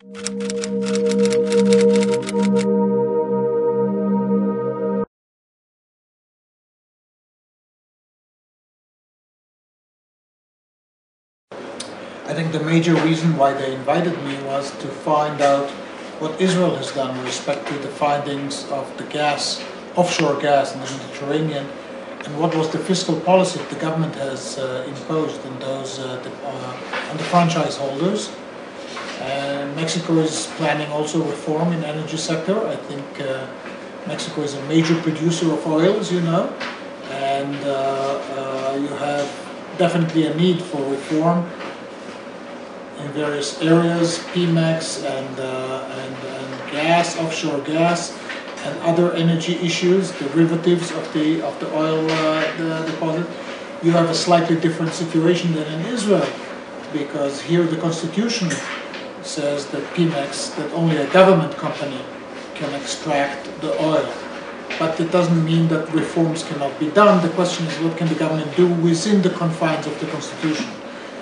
I think the major reason why they invited me was to find out what Israel has done with respect to the findings of the gas, offshore gas in the Mediterranean, and what was the fiscal policy the government has imposed on those on the franchise holders. Mexico is planning also reform in the energy sector. I think Mexico is a major producer of oil, as you know, and you have definitely a need for reform in various areas, Pemex and gas, offshore gas, and other energy issues, derivatives of the oil deposit. You have a slightly different situation than in Israel, because here the constitution says that Pemex, that only a government company can extract the oil. But it doesn't mean that reforms cannot be done. The question is, what can the government do within the confines of the constitution?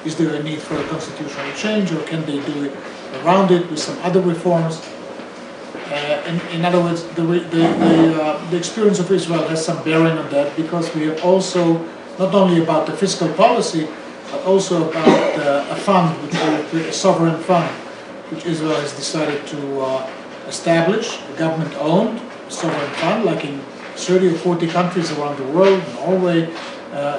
Is there a need for a constitutional change, or can they do it around it with some other reforms? In other words, the experience of Israel has some bearing on that, because we are also not only about the fiscal policy, but also about a fund, a sovereign fund, which Israel has decided to establish, a government-owned sovereign fund, like in 30 or 40 countries around the world. Norway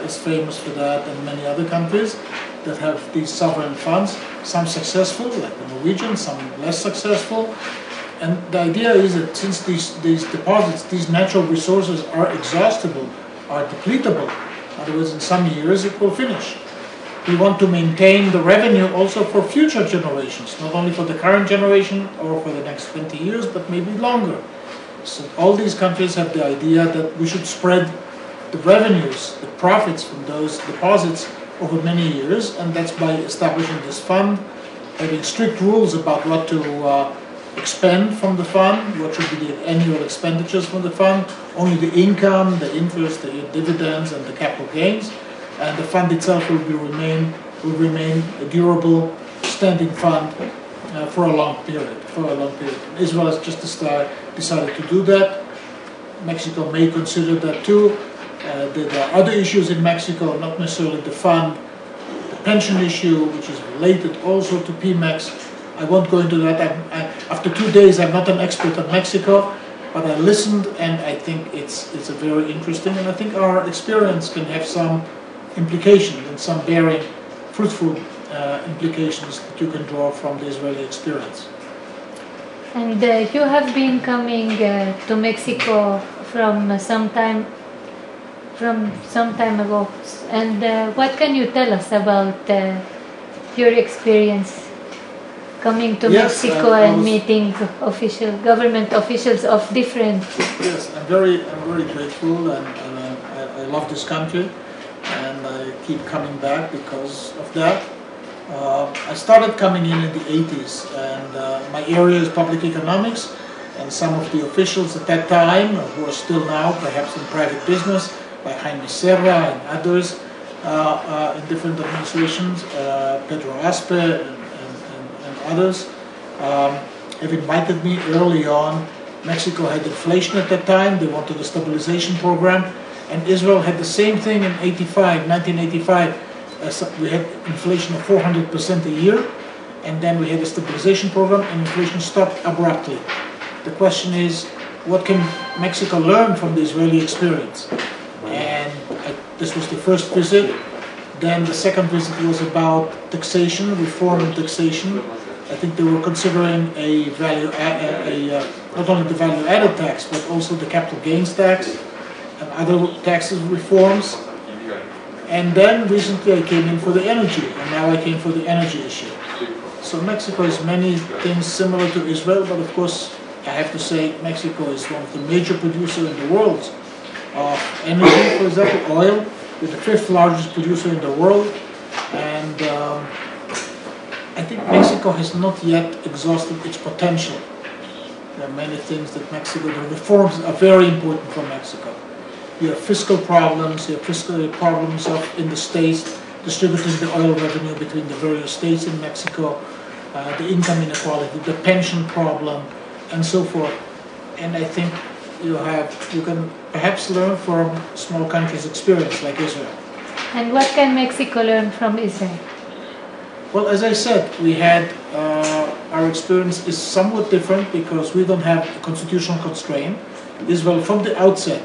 is famous for that, and many other countries that have these sovereign funds, some successful, like the Norwegians, some less successful. And the idea is that since these deposits, these natural resources are exhaustible, are depletable, in other words, in some years it will finish. We want to maintain the revenue also for future generations, not only for the current generation or for the next 20 years, but maybe longer. So all these countries have the idea that we should spread the revenues, the profits from those deposits over many years, and that's by establishing this fund, having strict rules about what to expend from the fund, what should be the annual expenditures from the fund, only the income, the interest, the dividends, and the capital gains, and the fund itself will remain a durable standing fund for a long period. Israel has just decided to do that. Mexico may consider that too. There are other issues in Mexico, not necessarily the fund, the pension issue, which is related also to Pemex. I won't go into that. After 2 days, I'm not an expert on Mexico, but I listened, and I think it's a very interesting, and I think our experience can have some implications and some bearing, fruitful implications that you can draw from the Israeli experience. And you have been coming to Mexico from some time ago. And what can you tell us about your experience coming to Mexico and meeting government officials of different? Yes, I'm very grateful, and I love this country, and I keep coming back because of that. I started coming in the 80s, and my area is public economics, and some of the officials at that time, who are still now perhaps in private business, like Jaime Serra and others in different administrations, Pedro Aspe and others, have invited me early on. Mexico had inflation at that time. They wanted a stabilization program, and Israel had the same thing in 1985. We had inflation of 400% a year, and then we had a stabilization program, and inflation stopped abruptly. The question is, what can Mexico learn from the Israeli experience? And this was the first visit. Then the second visit was about taxation, reform in taxation. I think they were considering not only the value-added tax, but also the capital gains tax and other taxes reforms. And then recently I came in for the energy, and now I came for the energy issue. So Mexico is many things similar to Israel, but of course I have to say Mexico is one of the major producers in the world of energy, for example, oil. We're the 5th largest producer in the world, and I think Mexico has not yet exhausted its potential. There are many things that the reforms are very important for Mexico. You have fiscal problems, you have fiscal problems in the states, distributing the oil revenue between the various states in Mexico. the income inequality, the pension problem, and so forth. And I think you can perhaps learn from small countries' experience like Israel. And what can Mexico learn from Israel? Well, as I said, we had our experience is somewhat different because we don't have a constitutional constraint. Israel, from the outset,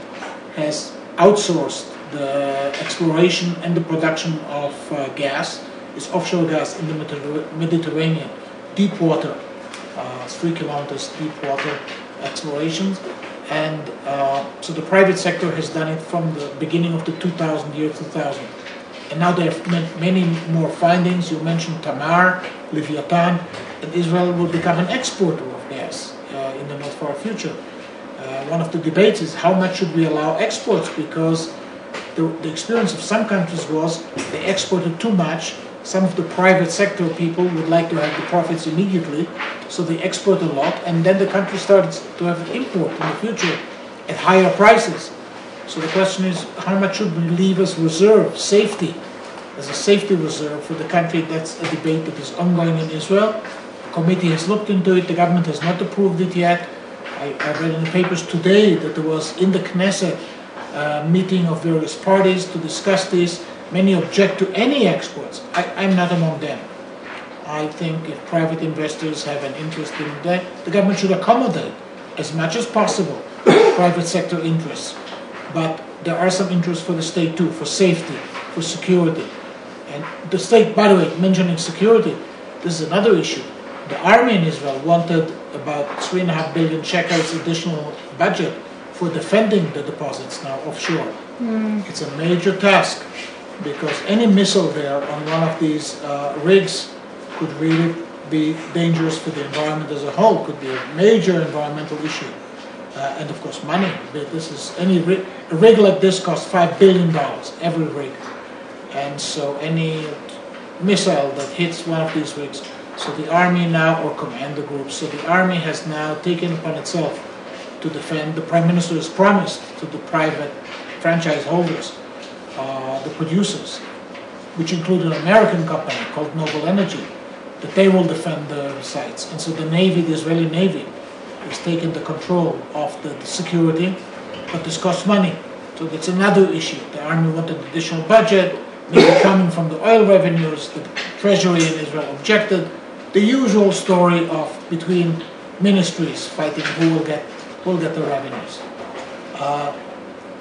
has outsourced the exploration and the production of gas. It's offshore gas in the Mediterranean, deep water, 3 kilometers deep water explorations. And so the private sector has done it from the beginning of the 2000. And now they have made many more findings. You mentioned Tamar, Leviathan, and Israel will become an exporter of gas in the not far future. One of the debates is how much should we allow exports, because the experience of some countries was they exported too much. Some of the private sector people would like to have the profits immediately, so they export a lot, and then the country starts to have an import in the future at higher prices. So the question is, how much should we leave as reserve, safety, as a safety reserve for the country? That's a debate that is ongoing in Israel. The committee has looked into it. The government has not approved it yet. I read in the papers today that there was in the Knesset meeting of various parties to discuss this. Many object to any exports. I'm not among them. I think if private investors have an interest in that, the government should accommodate as much as possible private sector interests. But there are some interests for the state too, for safety, for security. And the state, by the way, mentioning security, this is another issue. The army in Israel wanted about 3.5 billion shekels additional budget for defending the deposits now offshore. It's a major task, because any missile there on one of these rigs could really be dangerous for the environment as a whole, could be a major environmental issue. And of course money. This is a rig like this costs $5 billion, every rig. And so any missile that hits one of these rigs, so the army now, or commander groups, so the army has now taken upon itself to defend. The Prime Minister has promised to the private franchise holders, the producers, which include an American company called Noble Energy, that they will defend the sites. And so the Navy, the Israeli Navy, has taken the control of the security, but this costs money. So that's another issue. The army wanted additional budget, maybe coming from the oil revenues. The treasury in Israel objected. The usual story of between ministries fighting who will get the revenues.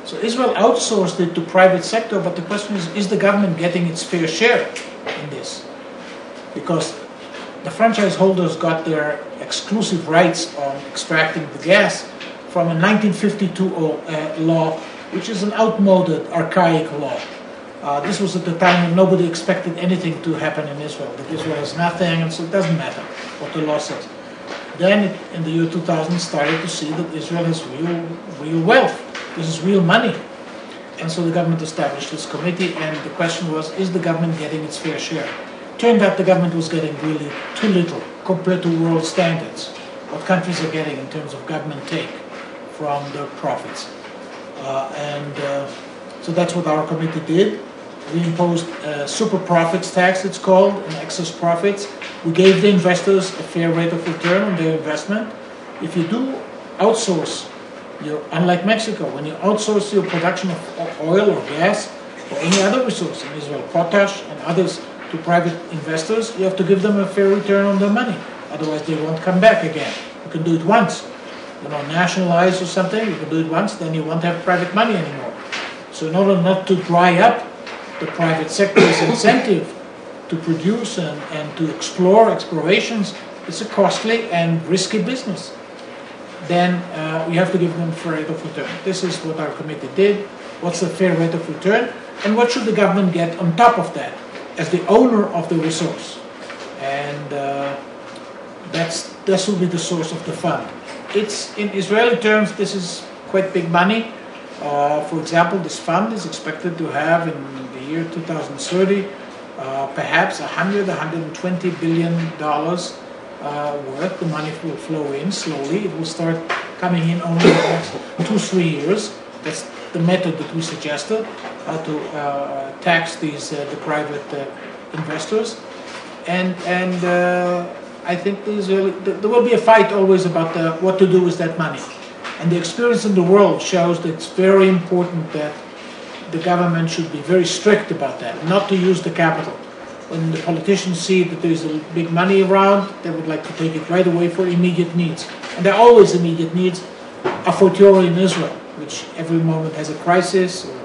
So Israel outsourced it to private sector, but the question is the government getting its fair share in this? Because the franchise holders got their exclusive rights on extracting the gas from a 1952 law, which is an outmoded, archaic law. This was at the time when nobody expected anything to happen in Israel, that Israel has nothing, and so it doesn't matter what the law says. Then, in the year 2000, started to see that Israel has real wealth. This is real money. And so the government established this committee, and the question was, is the government getting its fair share? Turned out the government was getting really too little compared to world standards, what countries are getting in terms of government take from their profits. So that's what our committee did. We imposed a super profits tax, it's called, and excess profits. We gave the investors a fair rate of return on their investment. If you do outsource, unlike Mexico, when you outsource your production of oil or gas or any other resource in Israel, potash and others, to private investors, you have to give them a fair return on their money. Otherwise, they won't come back again. You can do it once. Nationalize or something, you can do it once, then you won't have private money anymore. So in order not to dry up the private sector's incentive to produce and to explore explorations, it's a costly and risky business. Then you have to give them a fair rate of return. This is what our committee did. What's the fair rate of return? And what should the government get on top of that as the owner of the resource? And this will be the source of the fund. It's, in Israeli terms, this is quite big money. For example, this fund is expected to have in the year 2030 perhaps $120 billion worth. The money will flow in slowly. It will start coming in only in the next 2-3 years. That's the method that we suggested, to tax the private investors. And I think there will be a fight always about what to do with that money. And the experience in the world shows that it's very important that the government should be very strict about that, not to use the capital. When the politicians see that there's a big money around, they would like to take it right away for immediate needs. And there are always immediate needs, a fortiori in Israel, which every moment has a crisis or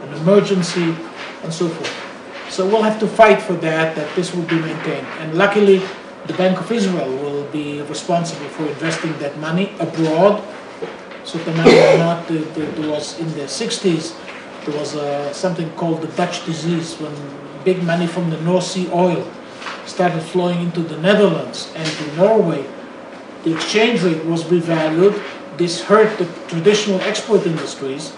an emergency and so forth. So we'll have to fight for that this will be maintained. And luckily, the Bank of Israel will be responsible for investing that money abroad. So the money will not, there was in the 60s, there was something called the Dutch disease, when big money from the North Sea oil started flowing into the Netherlands and to Norway. The exchange rate was revalued. This hurt the traditional export industries,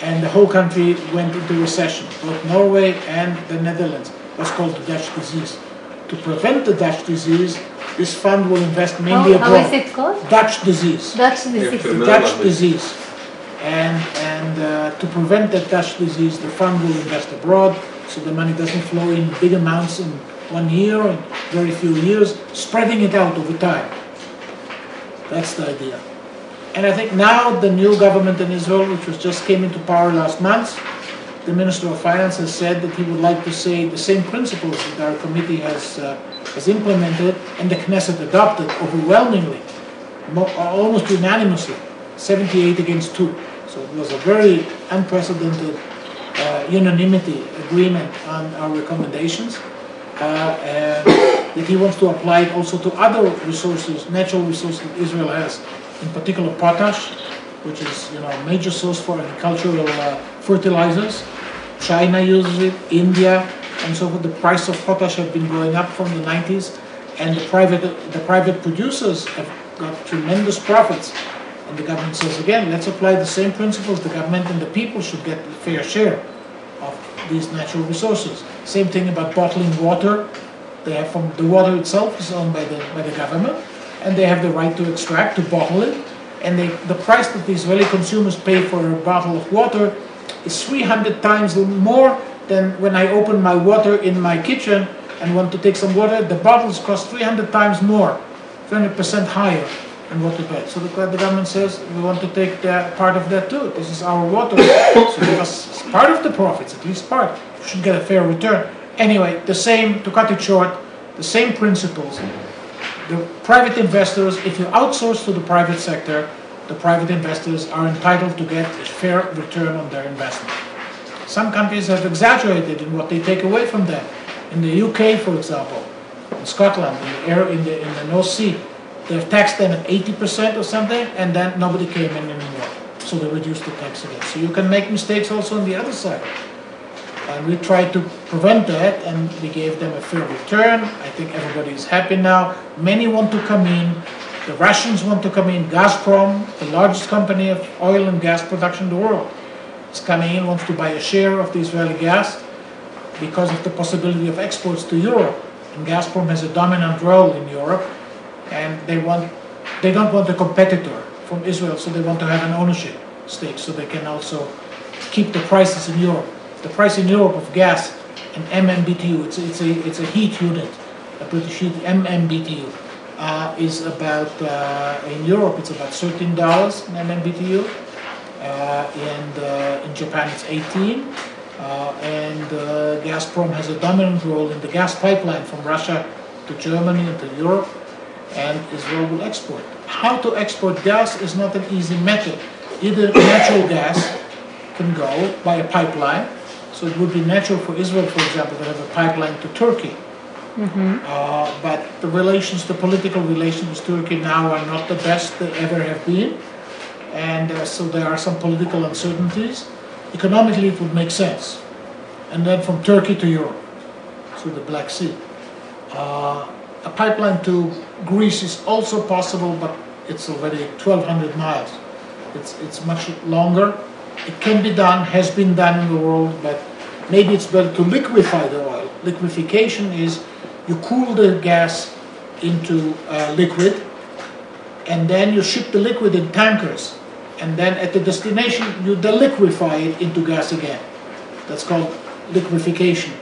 and the whole country went into recession, both Norway and the Netherlands. That's called the Dutch disease. To prevent the Dutch disease, this fund will invest mainly abroad. How is it called? Dutch disease. Dutch disease. The Dutch disease. And to prevent that Dutch disease, the fund will invest abroad, so the money doesn't flow in big amounts in 1 year or very few years, spreading it out over time. That's the idea. And I think now the new government in Israel, which just came into power last month, the Minister of Finance has said that he would like to say the same principles that our committee has implemented and the Knesset adopted overwhelmingly, almost unanimously, 78 against 2. So it was a very unprecedented unanimity agreement on our recommendations. That he wants to apply it also to other resources, natural resources that Israel has, in particular potash, which is a major source for agricultural fertilizers. China uses it, India, and so forth. The price of potash has been going up from the 90s, and the private producers have got tremendous profits. And the government says again, let's apply the same principles. The government and the people should get a fair share of these natural resources. Same thing about bottling water. They have the water itself is owned by the government, and they have the right to extract, to bottle it. And the price that the Israeli consumers pay for a bottle of water is 300 times more than when I open my water in my kitchen and want to take some water. The bottles cost 300 times more, 300% higher than what we pay. So the government says we want to take part of that too. This is our water, so give us part of the profits, at least part. You should get a fair return. Anyway, to cut it short, the same principles. The private investors, if you outsource to the private sector, the private investors are entitled to get a fair return on their investment. Some countries have exaggerated in what they take away from them. In the UK, for example, in Scotland, in the North Sea, they've taxed them at 80% or something, and then nobody came in anymore. So they reduced the tax again. So you can make mistakes also on the other side. And we tried to prevent that, and we gave them a fair return. I think everybody is happy now. Many want to come in. The Russians want to come in. Gazprom, the largest company of oil and gas production in the world, is coming in, wants to buy a share of the Israeli gas because of the possibility of exports to Europe. And Gazprom has a dominant role in Europe, and they don't want a competitor from Israel, so they want to have an ownership stake, so they can also keep the prices in Europe. The price in Europe of gas, an MMBTU, it's a heat unit, a British heat MMBTU, is about, in Europe it's about $13 an MMBTU, and in Japan it's 18, and Gazprom has a dominant role in the gas pipeline from Russia to Germany and to Europe, and Israel will export. How to export gas is not an easy method. Either natural gas can go by a pipeline. So it would be natural for Israel, for example, to have a pipeline to Turkey. Mm-hmm. But the political relations with Turkey now are not the best they ever have been. And so there are some political uncertainties. Economically, it would make sense. And then from Turkey to Europe, through the Black Sea. A pipeline to Greece is also possible, but it's already 1,200 miles. It's much longer. It can be done, has been done in the world, but maybe it's better to liquefy the oil. Liquefaction is you cool the gas into liquid, and then you ship the liquid in tankers, and then at the destination you deliquefy it into gas again. That's called liquefaction.